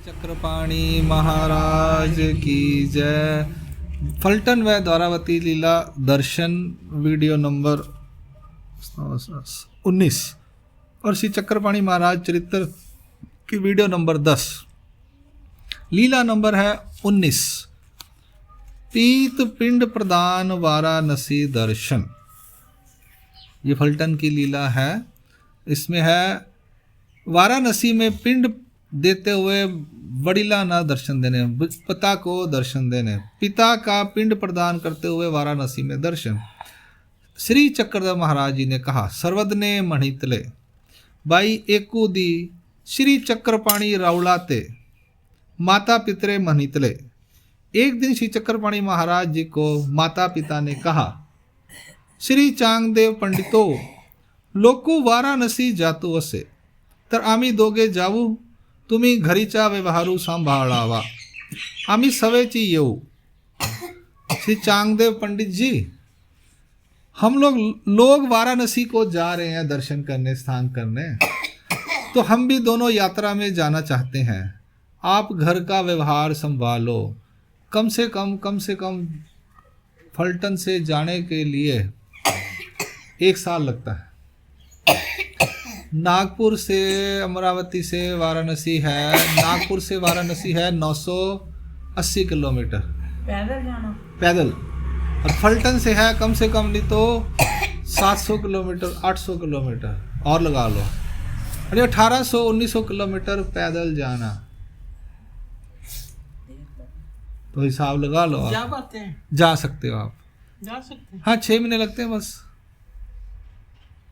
चक्रपाणी महाराज की जय। फलटन व द्वारावती लीला दर्शन वीडियो नंबर 19 और श्री चक्रपाणी महाराज चरित्र की वीडियो नंबर 10। लीला नंबर है 19। पीत पिंड प्रदान वाराणसी दर्शन। ये फलटन की लीला है। इसमें है वाराणसी में पिंड देते हुए वडिला ना दर्शन देने, पिता को दर्शन देने, पिता का पिंड प्रदान करते हुए वाराणसी में दर्शन। श्री चक्रधर महाराज जी ने कहा, सर्वदने मणितले बाई एकू दी श्री चक्रपाणी रावलाते माता पितरे मणितले। एक दिन श्री चक्रपाणी महाराज जी को माता पिता ने कहा, श्री चांगदेव पंडितो लोको वाराणसी जातो असे तर आम्ही दोघे जाऊ, तुम्ही घरीचा व्यवहारू सांभाळावा, आम्ही सवेची येऊ। श्री चांगदेव पंडित जी, हम लोग वाराणसी को जा रहे हैं दर्शन करने, स्नान करने, तो हम भी दोनों यात्रा में जाना चाहते हैं। आप घर का व्यवहार संभालो। कम से कम फलटन से जाने के लिए 1 साल लगता है। नागपुर से अमरावती से वाराणसी है, नागपुर से वाराणसी है 980 किलोमीटर पैदल जाना, पैदल। और फलटन से है कम से कम नहीं तो 700 किलोमीटर, 800 किलोमीटर और लगा लो, अरे 1800-1900 किलोमीटर पैदल जाना। तो हिसाब लगा लो आप। जा पाते हैं? जा सकते हो आप, जा सकते हैं। हाँ 6 महीने लगते हैं बस।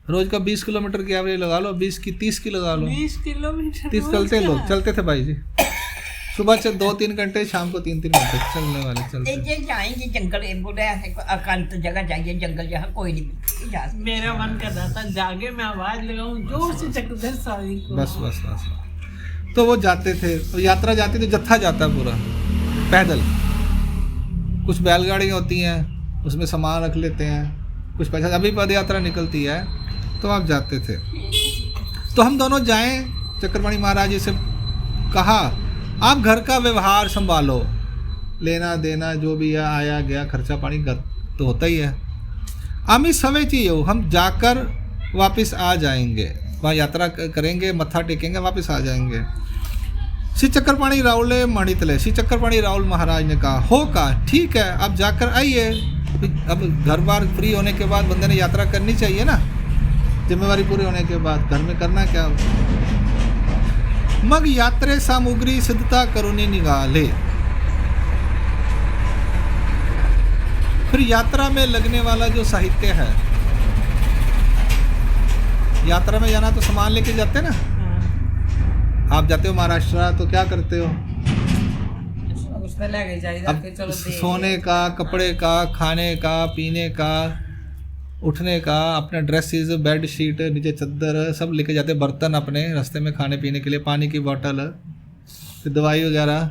रोज का 20 किलोमीटर की एवरेज लगा लो, 20 की 30 की लगा लो। 20 किलोमीटर 30 चलते लोग, चलते थे भाई जी। सुबह से 2-3 घंटे, शाम को 3-3 घंटे चलने वाले चलते। ये जाएंगे जंगल, बोले ऐसे एकांत जगह जाइए, जंगल जहाँ कोई नहीं जा सकता। मेरा मन कर रहा था जागे मैं आवाज लगाऊं जोर से चक्रधर सारी को। बस। तो वो जाते थे, तो यात्रा जाती तो जत्था जाता है पूरा पैदल। कुछ बैलगाड़ी होती हैं, उसमें सामान रख लेते हैं, कुछ पैसा। अभी पद यात्रा निकलती है तो आप जाते थे। तो हम दोनों जाएं, चक्रपाणी महाराज जी से कहा, आप घर का व्यवहार संभालो, लेना देना जो भी है, आया गया खर्चा पानी तो होता ही है। आमी सवे चाहिए, हम जाकर वापस आ जाएंगे, वहाँ यात्रा करेंगे, मत्था टेकेंगे, वापस आ जाएंगे। श्री चक्रपाणी रावले मणितले, श्री चक्रपाणी रावल महाराज ने कहा, हो का ठीक है, आप जाकर आइए। अब घर बार फ्री होने के बाद बंदे ने यात्रा करनी चाहिए ना, जिम्मेवारी पूरी होने के बाद घर में करना क्या। मग यात्रे सामुग्री सिद्धता करुणी निगाले। फिर यात्रा में लगने वाला जो साहित्य है, यात्रा में जाना तो सामान लेके जाते ना। आप जाते हो महाराष्ट्र तो क्या करते हो, उसमें लेके जाइए, अब चलो सोने का, कपड़े का, खाने का, पीने का, उठने का, अपना ड्रेसेस, बेड शीट, नीचे चद्दर सब लेके जाते, बर्तन अपने रास्ते में खाने पीने के लिए, पानी की बोतल, फिर दवाई वगैरह,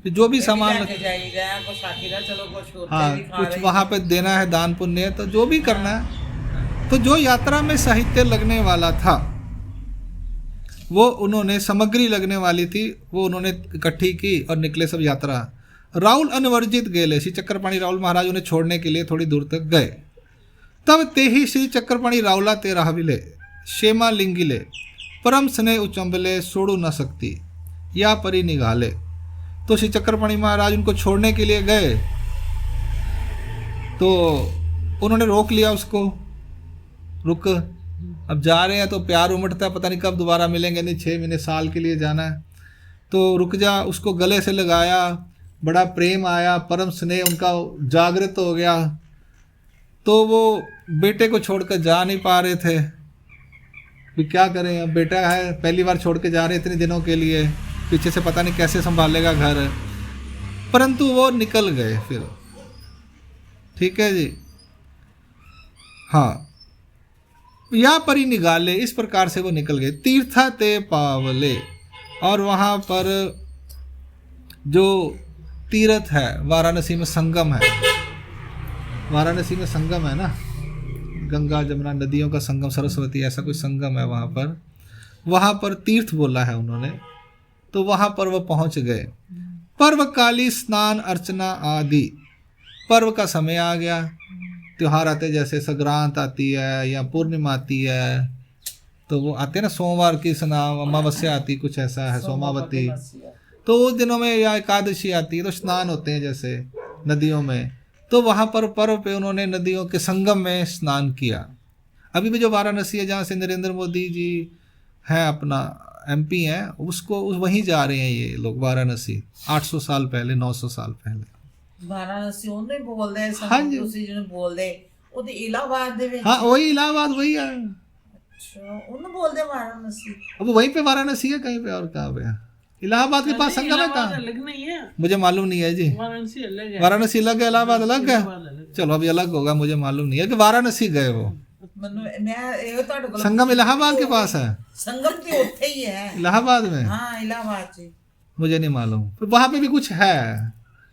जो भी सामान जाइएगा कुछ साथीरा, चलो कुछ हाँ कुछ वहाँ पे देना है, दान पुण्य, तो जो भी करना है। तो जो यात्रा में साहित्य लगने वाला था, वो उन्होंने, सामग्री लगने वाली थी, वो उन्होंने इकट्ठी की और निकले सब यात्रा। राहुल अनवर्जित गेले, श्री चक्रपाणी राहुल महाराज उन्हें छोड़ने के लिए थोड़ी दूर तक गए। तब ते ही श्री चक्रपाणी रावला ते राहविले शेमा लिंगिले परम स्नेह उचंबले सोड़ू न सकती या परी निगाले। तो श्री चक्रपाणी महाराज उनको छोड़ने के लिए गए तो उन्होंने रोक लिया उसको, रुक, अब जा रहे हैं तो प्यार उमड़ता है, पता नहीं कब दोबारा मिलेंगे, नहीं 6 महीने साल के लिए जाना है, तो रुक जा। उसको गले से लगाया, बड़ा प्रेम आया, परम स्नेह उनका जागृत हो गया। तो वो बेटे को छोड़कर जा नहीं पा रहे थे, भी क्या करें, अब बेटा है, पहली बार छोड़ के जा रहे इतने दिनों के लिए, पीछे से पता नहीं कैसे संभालेगा घर, परंतु वो निकल गए फिर। ठीक है जी, हाँ, या परी निगाले, इस प्रकार से वो निकल गए। तीर्था ते पावले, और वहाँ पर जो तीर्थ है, वाराणसी में संगम है, वाराणसी में संगम है ना, गंगा जमुना नदियों का संगम, सरस्वती, ऐसा कोई संगम है वहाँ पर तीर्थ बोला है उन्होंने। तो वहाँ पर वो पहुँच गए। पर्वकाली स्नान अर्चना आदि, पर्व का समय आ गया, त्योहार आते जैसे संक्रांत आती है या पूर्णिमा आती है, तो वो आते हैं ना, सोमवार की अमावस्या आती, कुछ ऐसा है, सोमावती, तो उस दिनों में या एकादशी आती है तो स्नान होते हैं जैसे नदियों में, तो वहाँ पर पर्व पे उन्होंने नदियों के संगम में स्नान किया। अभी भी जो वाराणसी है जहाँ से नरेंद्र मोदी जी हैं, अपना MP हैं, उसको वहीं जा रहे हैं ये लोग, वाराणसी 800 साल पहले, 900 साल पहले। ਵਾਰਾਣਸੀ ਉਹਨੇ ਬੋਲਦੇ ਹਾਂਜੀ। ਤੁਸੀਂ ਜਿਹਨੂੰ ਬੋਲਦੇ ਉਹ ਤੇ ਇਲਾਹਾਬਾਦ ਦੇ ਵਿੱਚ। हाँ वही इलाहाबाद वही है, ਅੱਛਾ ਉਹਨੂੰ ਬੋਲਦੇ ਵਾਰਾਣਸੀ। अब वहीं पे वाराणसी है, कहीं पे और कहाँ पे है? इलाहाबाद के पास संगम है कहाँ? अलग नहीं है, मुझे मालूम नहीं है जी। वाराणसी अलग है। वाराणसी अलग है, इलाहाबाद अलग है। इलाहाबाद अलग है। चलो अभी अलग होगा, मुझे मालूम नहीं है कि वाराणसी गए वो। ਮੈਨੂੰ ਮੈਂ ਇਹ ਤੁਹਾਡੇ ਕੋਲ संगम इलाहाबाद के पास है, ਸੰਗਮ ਤੇ ਉੱਥੇ ਹੀ ਹੈ। इलाहाबाद में हाँ इलाहाबाद से। मुझे नहीं मालूम, वहाँ पे भी कुछ है,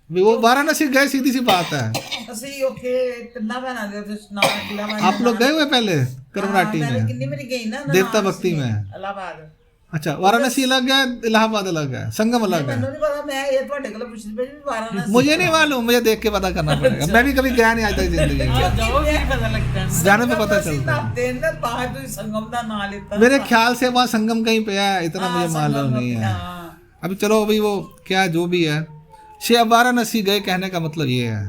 वो वाराणसी गए, सीधी सी बात है। ਅਸੀਂ ਉੱਥੇ ਤਿੰਨਾਂ ਭੈਣਾਂ ਦੇ ਉੱਥੇ स्नान इलाहाबाद। आप लोग गए हुए पहले करमराटी में, ਕਿੰਨੀ ਵਾਰੀ ਗਈ ਨਾ देवता भक्ति में? इलाहाबाद। अच्छा, वाराणसी अलग है, इलाहाबाद अलग है, संगम अलग है। ਮੈਨੂੰ ਨਹੀਂ ਪਤਾ, ਮੈਂ ਇਹ ਤੁਹਾਡੇ ਕੋਲ ਪੁੱਛਦੀ ਪਈ ਵੀ ਵਾਰਾਣਸੀ। मुझे नहीं मालूम, मुझे देख के पता करना पड़ेगा, मैं भी कभी गया नहीं आज तक जिंदगी में, ਜਾਓਗੇ ਪਤਾ ਲੱਗਦਾ है। जाने पे पता चलता है। ਦਿਨ ਦਾ ਬਾਹਰ ਤੁਸੀਂ ਸੰਗਮ ਦਾ ਨਾਂ ਲਿੱਤਾ। मेरे ख्याल से वहाँ संगम कहीं पे है, इतना हाँ, मुझे मालूम संगम नहीं है। हाँ। अभी चलो, अभी वो क्या जो भी है, श्री वाराणसी गए कहने का मतलब ये है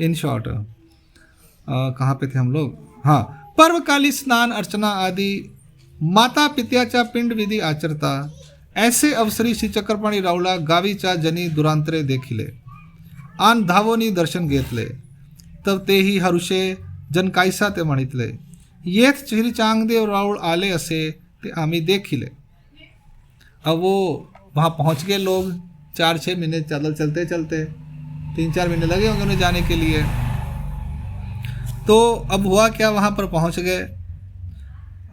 इन शॉर्ट। कहाँ पे थे हम लोग? हाँ, पर्वकाली स्नान अर्चना आदि माता पित्याचा पिंड विधी आचरता, ऐसे अवसरी श्री चक्रपाणी रावला गावीचा जनी दुरांतरे देखिले, आन धावोनी दर्शन घेतले, तब तेही हरुषे जन कायसा ते म्हणितले, येथ श्री चांगदेव रावळ आले असे ते आम्ही देखिले। अब वो वहाँ पहुँच गए लोग, 4-6 महीने चलते चलते 3-4 महीने लगे होंगे उन्हें जाने के लिए। तो अब हुआ क्या, वहाँ पर पहुँच गए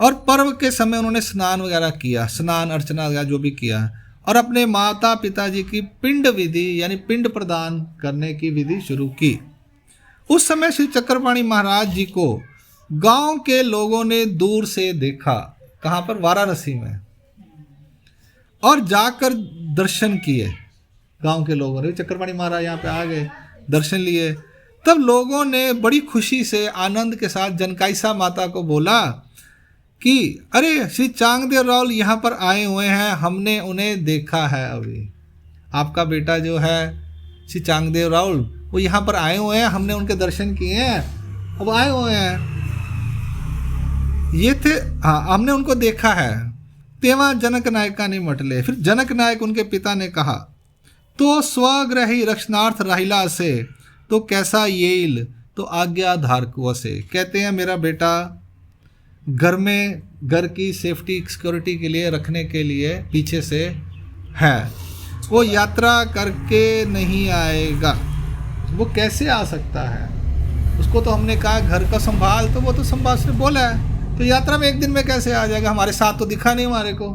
और पर्व के समय उन्होंने स्नान वगैरह किया, स्नान अर्चना वगैरह जो भी किया, और अपने माता पिताजी की पिंड विधि यानी पिंड प्रदान करने की विधि शुरू की। उस समय श्री चक्रपाणी महाराज जी को गांव के लोगों ने दूर से देखा, कहाँ पर? वाराणसी में, और जाकर दर्शन किए। गांव के लोगों ने, चक्रपाणी महाराज यहाँ पे आ गए, दर्शन लिए, तब लोगों ने बड़ी खुशी से आनंद के साथ जनकाइसा माता को बोला कि अरे श्री चांगदेव रावल यहाँ पर आए हुए हैं, हमने उन्हें देखा है, अभी आपका बेटा जो है श्री चांगदेव रावल वो यहाँ पर आए हुए हैं, हमने उनके दर्शन किए हैं, अब आए हुए हैं, ये थे, हाँ हमने उनको देखा है। तेवा जनक नायका ने मटले, फिर जनक नायक उनके पिता ने कहा, तो स्वग्रही रक्षणार्थ राहिला से तो कैसा येल तो आज्ञा धारक से। कहते हैं मेरा बेटा घर में, घर की सेफ्टी सिक्योरिटी के लिए रखने के लिए पीछे से है, वो यात्रा करके नहीं आएगा। वो कैसे आ सकता है? उसको तो हमने कहा घर का संभाल, तो वो तो संभाल से बोला है, तो यात्रा में एक दिन में कैसे आ जाएगा? हमारे साथ तो दिखा नहीं हमारे को,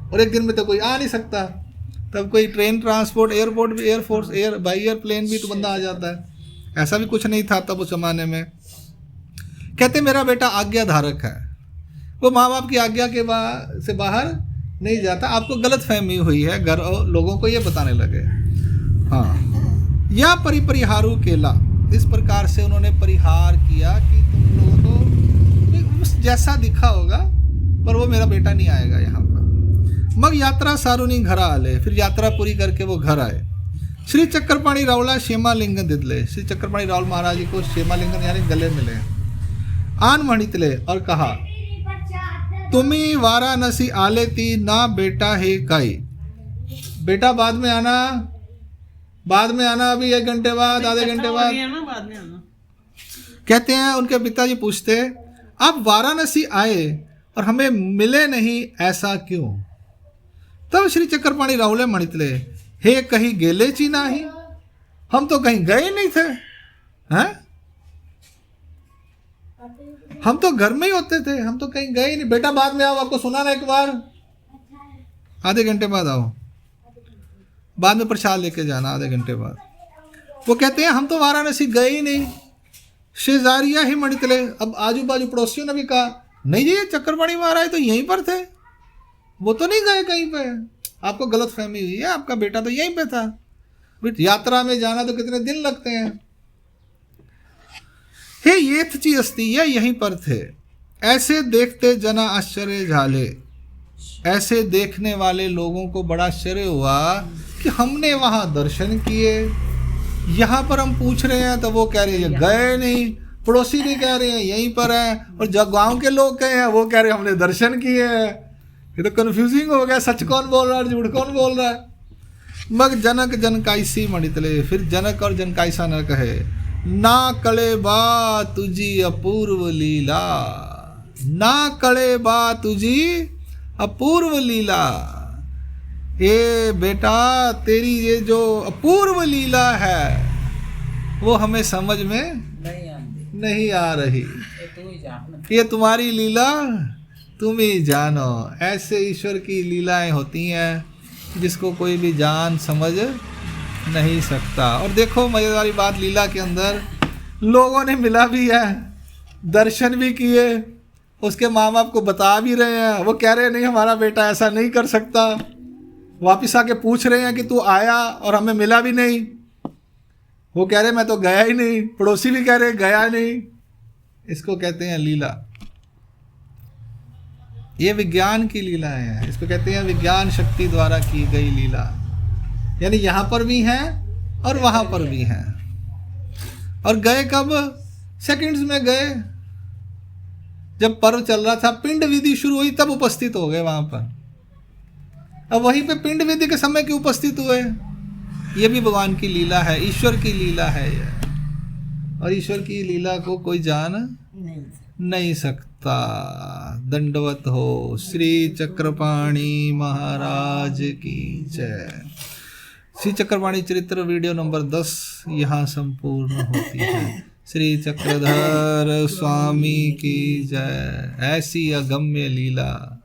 और एक दिन में तो कोई आ नहीं सकता। तब कोई ट्रेन ट्रांसपोर्ट, एयरपोर्ट भी, एयरफोर्स, बाई एयरप्लेन भी तो बंदा आ जाता है, ऐसा भी कुछ नहीं था तब उस जमाने में। कहते मेरा बेटा आज्ञा धारक है, वो माँ बाप की आज्ञा के से बाहर नहीं जाता। आपको गलत फहमी हुई है, घर और लोगों को ये बताने लगे। हाँ, या परिहारू केला, इस प्रकार से उन्होंने परिहार किया कि तुम लोगों को उस जैसा दिखा होगा, पर वो मेरा बेटा नहीं आएगा यहाँ पर। मग यात्रा सारूनी घर आले, फिर यात्रा पूरी करके वो घर आए। श्री चक्रपाणी रावला शेमालिंगन दिदले, श्री चक्रपाणी रावल महाराज जी को शेमालिंगन यानी गले मिले, आन मणितले और कहा, तुम्ही वाराणसी आले ती ना बेटा है काई, बेटा बाद में आना, बाद में आना, अभी 1 घंटे बाद, आधे घंटे बाद में आना। कहते हैं उनके पिताजी पूछते, आप वाराणसी आए और हमें मिले नहीं, ऐसा क्यों? तब श्री चक्रपाणी रावले मणितले, हे कहीं गेले ची नाही, हम तो कहीं गए नहीं थे, हैं? हम तो घर में ही होते थे, हम तो कहीं गए नहीं। बेटा बाद में आओ, आपको सुना ना एक बार, आधे घंटे बाद आओ, बाद में प्रसाद लेके जाना आधे घंटे बाद। वो कहते हैं हम तो वाराणसी गए ही नहीं, शेजारिया ही मणितले। अब आजू बाजू पड़ोसियों ने भी कहा, नहीं जी चक्रपाणी महाराज तो यहीं पर थे, वो तो नहीं गए कहीं पे, आपको गलत फहमी हुई है, आपका बेटा तो यहीं पे था। यात्रा में जाना तो कितने दिन लगते हैं। हे येथची अस्ति, यह यहीं पर थे। ऐसे देखते जना आश्चर्य झाले, ऐसे देखने वाले लोगों को बड़ा आश्चर्य हुआ कि हमने वहां दर्शन किए, यहाँ पर हम पूछ रहे हैं तो वो कह रहे हैं गए नहीं, पड़ोसी भी कह रहे हैं यहीं पर है, और जब गांव के लोग कहे हैं वो कह रहे हैं हमने दर्शन किए हैं। ये तो कंफ्यूजिंग हो गया, सच कौन बोल रहा है, झूठ कौन बोल रहा है। मग जनक जनकाईसी मणितले, फिर जनक और जनकाईसा न कहे, ना कले बा तुझी अपूर्व लीला, ना कले बा तुझी अपूर्व लीला। ये बेटा तेरी ये जो अपूर्व लीला है वो हमें समझ में नहीं आ रही, ये तुम्हारी लीला तुम ही जानो। ऐसे ईश्वर की लीलाएं होती हैं जिसको कोई भी जान समझ नहीं सकता। और देखो मजेदार वाली बात, लीला के अंदर लोगों ने मिला भी है, दर्शन भी किए, उसके माँ बाप को बता भी रहे हैं, वो कह रहे हैं नहीं हमारा बेटा ऐसा नहीं कर सकता। वापिस आके पूछ रहे हैं कि तू आया और हमें मिला भी नहीं, वो कह रहे मैं तो गया ही नहीं, पड़ोसी भी कह रहे गया नहीं। इसको कहते हैं लीला, ये विज्ञान की लीलाएं हैं, इसको कहते हैं विज्ञान शक्ति द्वारा की गई लीला। यानी यहाँ पर भी हैं और वहाँ पर भी हैं। और गए कब? सेकंड्स में गए, जब पर्व चल रहा था, पिंड विधि शुरू हुई तब उपस्थित हो गए वहाँ पर। अब वहीं पे पिंड विधि के समय क्यों उपस्थित हुए? ये भी भगवान की लीला है, ईश्वर की लीला है ये। और ईश्वर की लीला को कोई जान नहीं सकता। दंडवत हो श्री चक्रपाणी महाराज की जय। श्री चक्रपाणी चरित्र वीडियो नंबर 10 यहाँ संपूर्ण होती है। श्री चक्रधर स्वामी की जय। ऐसी अगम्य लीला